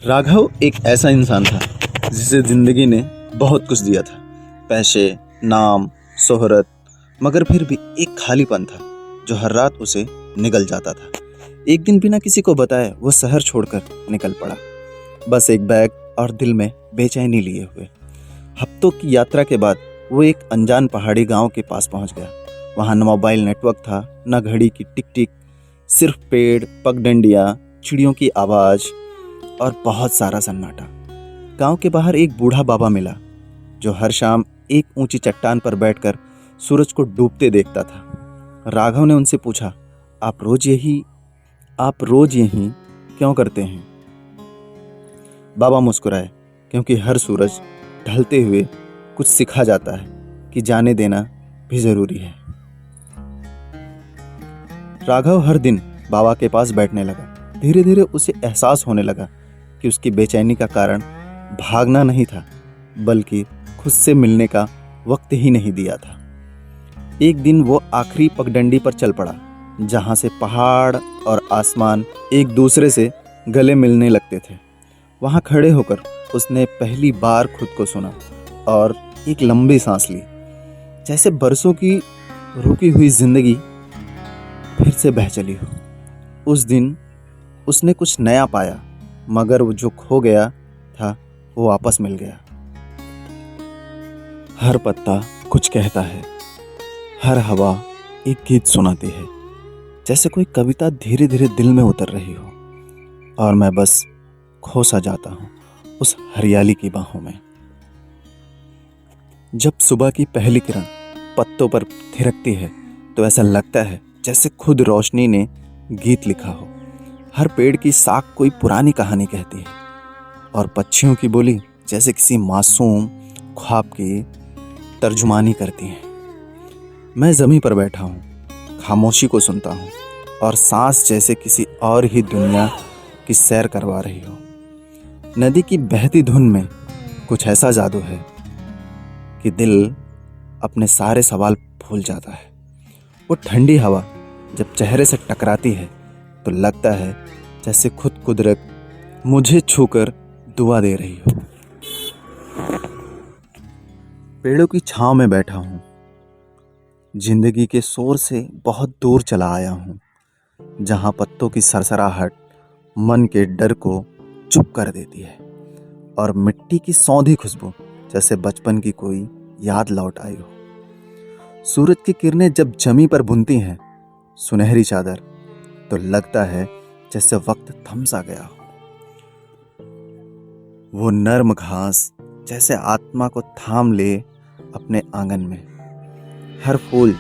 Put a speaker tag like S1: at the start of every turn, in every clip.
S1: राघव एक ऐसा इंसान था जिसे जिंदगी ने बहुत कुछ दिया था। पैसे, नाम, शोहरत, मगर फिर भी एक खालीपन था जो हर रात उसे निगल जाता था। एक दिन बिना किसी को बताए वो शहर छोड़कर निकल पड़ा, बस एक बैग और दिल में बेचैनी लिए हुए। हफ्तों की यात्रा के बाद वो एक अनजान पहाड़ी गांव के पास पहुंच गया। वहां न मोबाइल नेटवर्क था, न घड़ी की टिक टिक, सिर्फ पेड़, पगडंडियां, चिड़ियों की आवाज और बहुत सारा सन्नाटा। गांव के बाहर एक बूढ़ा बाबा मिला जो हर शाम एक ऊंची चट्टान पर बैठकर सूरज को डूबते देखता था। राघव ने उनसे पूछा, आप रोज यही क्यों करते हैं? बाबा मुस्कुराए, क्योंकि हर सूरज ढलते हुए कुछ सिखा जाता है कि जाने देना भी जरूरी है। राघव हर दिन बाबा के पास बैठने लगा। धीरे धीरे उसे एहसास होने लगा कि उसकी बेचैनी का कारण भागना नहीं था, बल्कि खुद से मिलने का वक्त ही नहीं दिया था। एक दिन वो आखिरी पगडंडी पर चल पड़ा, जहां से पहाड़ और आसमान एक दूसरे से गले मिलने लगते थे। वहां खड़े होकर उसने पहली बार खुद को सुना और एक लंबी सांस ली, जैसे बरसों की रुकी हुई जिंदगी फिर से बह चली हो। उस दिन उसने कुछ नया पाया, मगर वो जो खो गया था वो वापस मिल गया। हर पत्ता कुछ कहता है, हर हवा एक गीत सुनाती है, जैसे कोई कविता धीरे धीरे दिल में उतर रही हो, और मैं बस खो सा जाता हूँ उस हरियाली की बाहों में। जब सुबह की पहली किरण पत्तों पर थिरकती है तो ऐसा लगता है जैसे खुद रोशनी ने गीत लिखा हो। हर पेड़ की साख कोई पुरानी कहानी कहती है, और पक्षियों की बोली जैसे किसी मासूम ख्वाब की तर्जुमानी करती है। मैं जमीन पर बैठा हूँ, खामोशी को सुनता हूँ, और सांस जैसे किसी और ही दुनिया की सैर करवा रही हो। नदी की बहती धुन में कुछ ऐसा जादू है कि दिल अपने सारे सवाल भूल जाता है। वो ठंडी हवा जब चेहरे से टकराती है तो लगता है जैसे खुद कुदरत मुझे छूकर दुआ दे रही हो। पेड़ों की छांव में बैठा हूँ, जिंदगी के शोर से बहुत दूर चला आया हूँ, जहां पत्तों की सरसराहट मन के डर को चुप कर देती है, और मिट्टी की सौंधी खुशबू जैसे बचपन की कोई याद लौट आई हो। सूरज की किरणें जब जमी पर बुनती हैं सुनहरी चादर, तो लगता है जैसे वक्त थम सा गया हो। वो नर्म घास जैसे आत्मा को थाम ले अपने आंगन में। हर फूल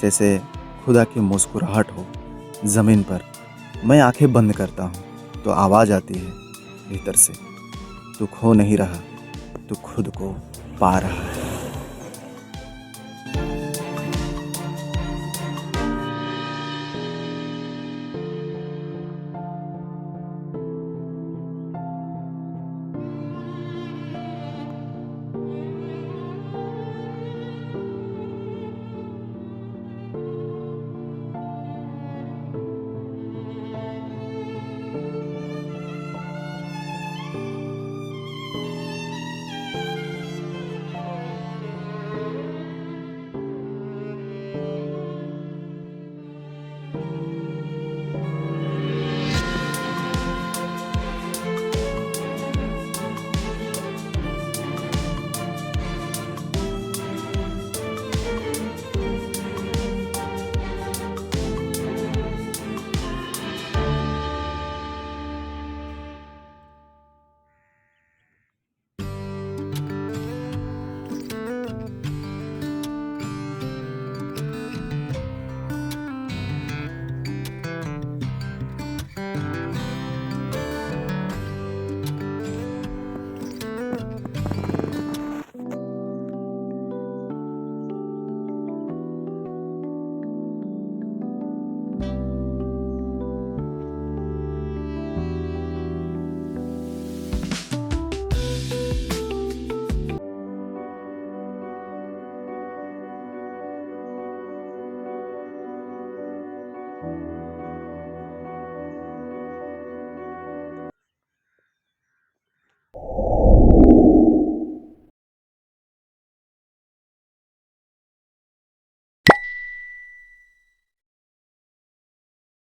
S1: जैसे खुदा की मुस्कुराहट हो जमीन पर। मैं आंखें बंद करता हूँ तो आवाज आती है भीतर से, तू खो नहीं रहा, तू खुद को पा रहा है।